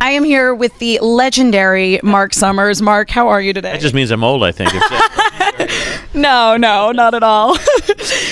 I am here with the legendary Marc Summers. Marc, how are you today? That just means I'm old, I think. No, not at all.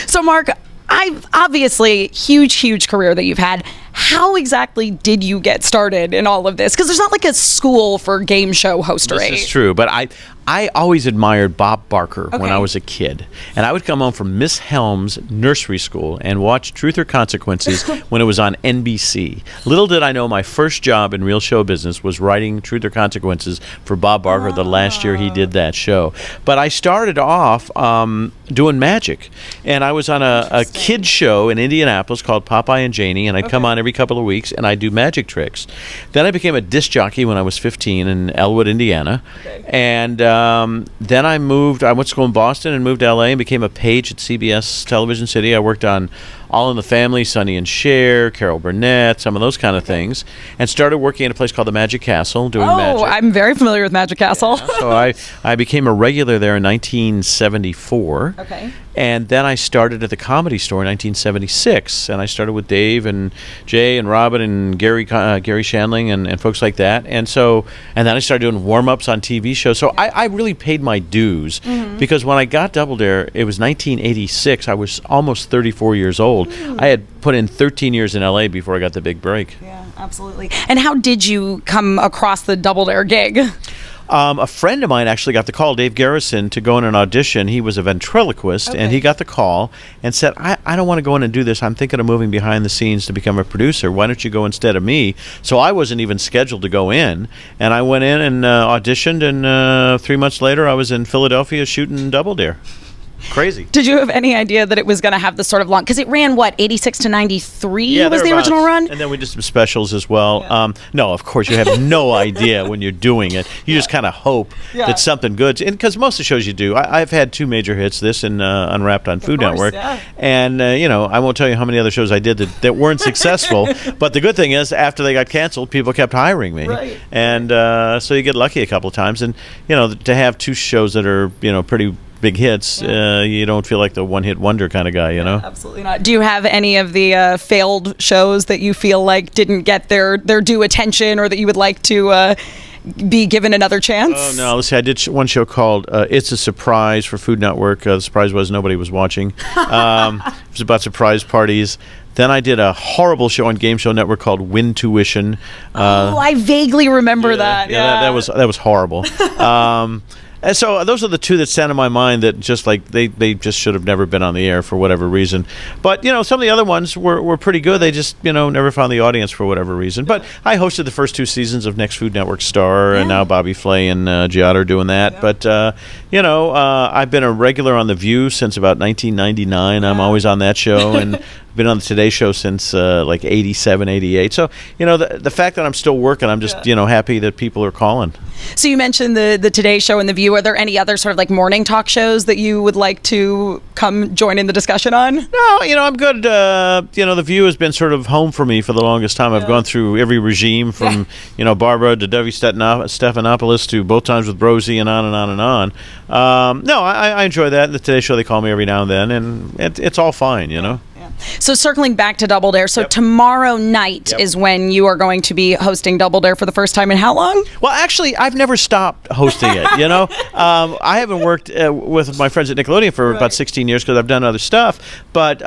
So, Marc, I've obviously huge career that you've had. How exactly did you get started in all of this? Because there's not like a school for game show hostery. This is true, but I always admired Bob Barker when I was a kid. And I would come home from Miss Helm's nursery school and watch Truth or Consequences when it was on NBC. Little did I know my first job in real show business was writing Truth or Consequences for Bob Barker the last year he did that show. But I started off doing magic. And I was on a kid show in Indianapolis called Popeye and Janie, and I'd come on every couple of weeks and I'd do magic tricks. Then I became a disc jockey when I was 15 in Elwood, Indiana. And then I went to school in Boston and moved to LA and became a page at CBS Television City. I worked on All in the Family, Sonny and Cher, Carol Burnett, some of those kind of things, and started working at a place called the Magic Castle doing magic. Oh, I'm very familiar with Magic Castle. Yeah, so I became a regular there in 1974. Okay. And then I started at the Comedy Store in 1976, and I started with Dave and Jay and Robin and Gary Shandling and folks like that. And then I started doing warm-ups on TV shows. So I really paid my dues because when I got Double Dare, it was 1986. I was almost 34 years old. I had put in 13 years in LA before I got the big break. Yeah, absolutely. And how did you come across the Double Dare gig? A friend of mine actually got the call, Dave Garrison, to go in an audition. He was a ventriloquist, and he got the call and said, I don't want to go in and do this. I'm thinking of moving behind the scenes to become a producer. Why don't you go instead of me? So I wasn't even scheduled to go in, and I went in and auditioned, and 3 months later I was in Philadelphia shooting Double Dare. Crazy. Did you have any idea that it was going to have this sort of long? Because it ran, 86 to 93 was the original run? And then we did some specials as well. Yeah. No, of course, you have no idea when you're doing it. You just kind of hope that something good. Because most of the shows you do, I've had two major hits, this and Unwrapped on Food Network. Yeah. And, I won't tell you how many other shows I did that weren't successful. But the good thing is, after they got canceled, people kept hiring me. Right. And so you get lucky a couple of times. And, to have two shows that are, pretty big hits, you don't feel like the one-hit wonder kind of guy, Absolutely not. Do you have any of the failed shows that you feel like didn't get their due attention or that you would like to be given another chance? Oh, no. Let's see. I did one show called It's a Surprise for Food Network. The surprise was nobody was watching. It was about surprise parties. Then I did a horrible show on Game Show Network called Win Tuition. I vaguely remember that. Yeah, that was horrible. And so those are the two that stand in my mind that just like they just should have never been on the air for whatever reason. But some of the other ones were pretty good. They just never found the audience for whatever reason. But I hosted the first two seasons of Next Food Network Star, and now Bobby Flay and Giada are doing that. Yeah. But I've been a regular on The View since about 1999. I'm always on that show, and been on the Today Show since like 87, 88. So the fact that I'm still working, I'm just happy that people are calling. So you mentioned the Today Show and The View. Are there any other sort of like morning talk shows that you would like to come join in the discussion on? No, I'm good. The View has been sort of home for me for the longest time. I've gone through every regime from Barbara to Debbie Stephanopoulos to Both Times with Rosie and on and on and on. No, I enjoy that. The Today Show, they call me every now and then, and it's all fine, So circling back to Double Dare, so tomorrow night is when you are going to be hosting Double Dare for the first time in how long? Well, actually, I've never stopped hosting it, I haven't worked with my friends at Nickelodeon for about 16 years because I've done other stuff, but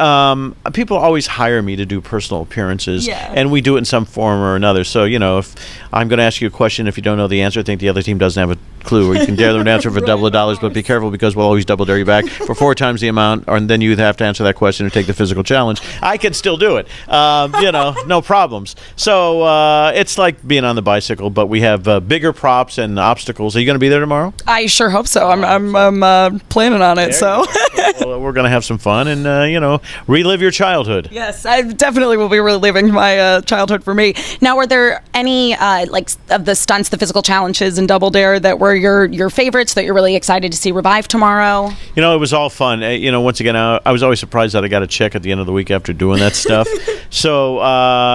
people always hire me to do personal appearances, and we do it in some form or another. So, if I'm going to ask you a question, if you don't know the answer, I think the other team doesn't have a clue, or you can dare them to answer for double the dollars, but be careful because we'll always double dare you back for 4 times the amount, and then you'd have to answer that question or take the physical challenge. I can still do it, no problems. So it's like being on the bicycle, but we have bigger props and obstacles. Are you going to be there tomorrow? I sure hope so. I'm planning on it. So well, we're going to have some fun and relive your childhood. Yes, I definitely will be reliving my childhood for me. Now, were there any like of the stunts, the physical challenges in Double Dare that were are your favorites that you're really excited to see revive tomorrow? You know, it was all fun. Once again, I was always surprised that I got a check at the end of the week after doing that stuff. So,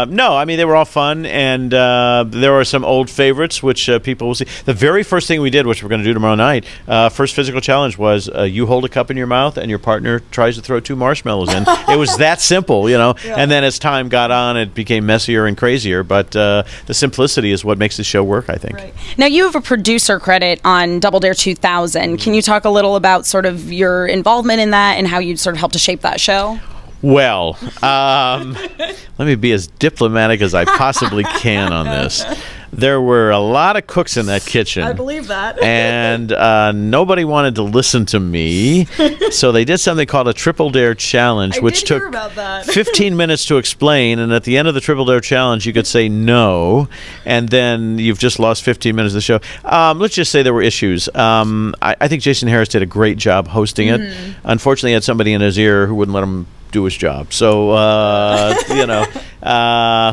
no, I mean, they were all fun, and there are some old favorites, which people will see. The very first thing we did, which we're going to do tomorrow night, first physical challenge was you hold a cup in your mouth, and your partner tries to throw 2 marshmallows in. It was that simple, Yeah. And then as time got on, it became messier and crazier, but the simplicity is what makes the show work, I think. Right. Now, you have a producer credit on Double Dare 2000. Can you talk a little about sort of your involvement in that and how you sort of helped to shape that show? Well, let me be as diplomatic as I possibly can on this. There were a lot of cooks in that kitchen. I believe that. And nobody wanted to listen to me. So they did something called a Triple Dare Challenge, which took 15 minutes to explain. And at the end of the Triple Dare Challenge, you could say no. And then you've just lost 15 minutes of the show. Let's just say there were issues. I think Jason Harris did a great job hosting it. Unfortunately, he had somebody in his ear who wouldn't let him do his job. So,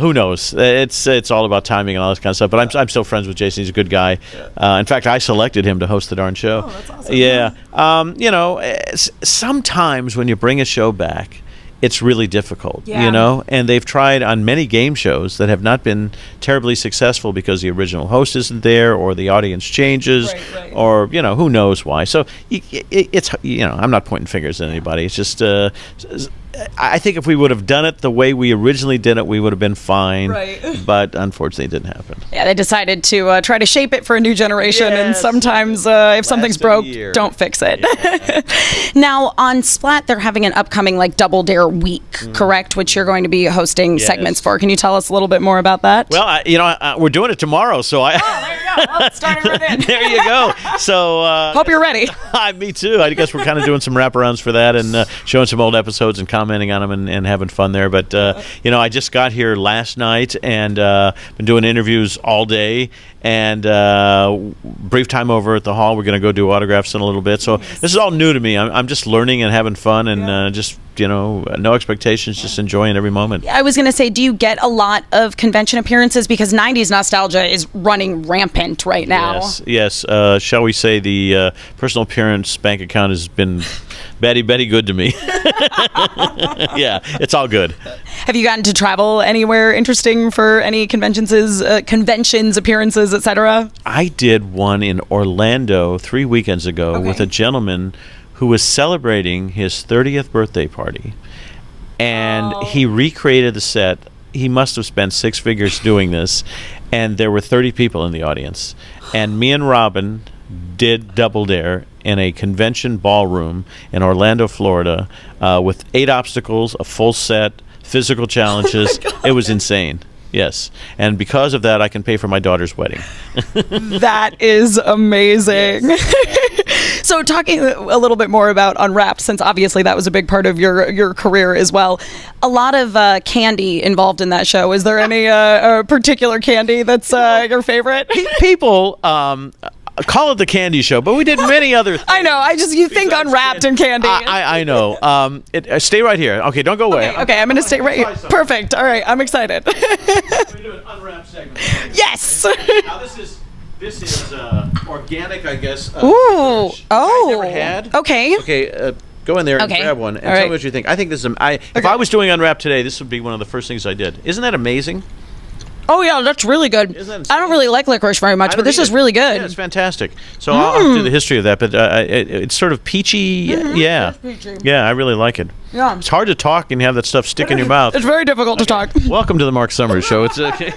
who knows? It's all about timing and all this kind of stuff. But I'm still friends with Jason. He's a good guy. In fact, I selected him to host the darn show. Oh, that's awesome. Yeah. Sometimes when you bring a show back, it's really difficult, and they've tried on many game shows that have not been terribly successful because the original host isn't there or the audience changes or, who knows why. So it's, I'm not pointing fingers at anybody. It's just, I think if we would have done it the way we originally did it, we would have been fine. Right. But unfortunately, it didn't happen. Yeah, they decided to try to shape it for a new generation, and sometimes if something's broke, don't fix it. Yeah. Now, on Splat, they're having an upcoming Double Dare week, correct? Which you're going to be hosting segments for. Can you tell us a little bit more about that? Well, we're doing it tomorrow, so there you go. Well, let's start it right in. There you go. So hope you're ready. Me too. I guess we're kind of doing some wraparounds for that and showing some old episodes and commenting on them and having fun there. But I just got here last night and been doing interviews all day. And brief time over at the hall. We're going to go do autographs in a little bit. So this is all new to me. I'm just learning and having fun and just, no expectations, just enjoying every moment. I was going to say, do you get a lot of convention appearances? Because 90s nostalgia is running rampant right now. Yes. Shall we say the personal appearance bank account has been Betty good to me. Yeah, it's all good. Have you gotten to travel anywhere interesting for any conventions, appearances, etc.? I did one in Orlando 3 weekends ago with a gentleman who was celebrating his 30th birthday party. And he recreated the set. He must have spent 6 figures doing this. And there were 30 people in the audience. And me and Robin did Double Dare in a convention ballroom in Orlando, Florida, with 8 obstacles, a full set, physical challenges. It was insane. Yes. And because of that, I can pay for my daughter's wedding. That is amazing. Yes. So talking a little bit more about Unwrapped, since obviously that was a big part of your career as well. A lot of candy involved in that show. Is there any particular candy that's your favorite? People call it the candy show, but we did many other things. I know. You think Unwrapped and candy. I know. Stay right here. Okay, don't go away. Okay, I'm going to stay right here. Perfect. All right, I'm excited. We're doing an Unwrapped segment. Yes. Now this is organic, I guess. Ooh. Oh. Never had. Okay. Okay. Go in there and grab one and tell me what you think. I think this is. If I was doing Unwrapped today, this would be one of the first things I did. Isn't that amazing? Oh, yeah, that's really good. I don't really like licorice very much, but this is really good. Yeah, it's fantastic. So I'll do the history of that, but it's sort of peachy. Mm-hmm. Yeah. Peachy. Yeah, I really like it. Yeah. It's hard to talk and have that stuff stick in your mouth. It's very difficult to talk. Welcome to the Marc Summers Show. It's okay.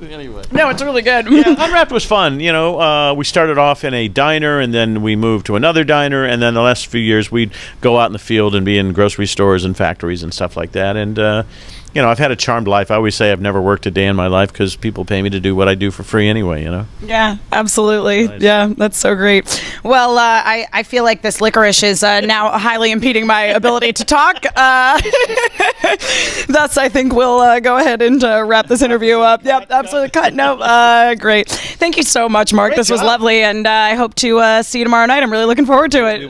Anyway. No, it's really good. Yeah, Unwrapped was fun. You know, we started off in a diner, and then we moved to another diner, and then the last few years we'd go out in the field and be in grocery stores and factories and stuff like that. And you know, I've had a charmed life. I always say I've never worked a day in my life because people pay me to do what I do for free anyway, you know? Yeah, absolutely. Nice. Yeah, that's so great. Well, I feel like this licorice is now highly impeding my ability to talk. Thus, I think we'll go ahead and wrap this interview up. Yep, absolutely. Cut. No, great. Thank you so much, Marc. This was lovely, and I hope to see you tomorrow night. I'm really looking forward to it.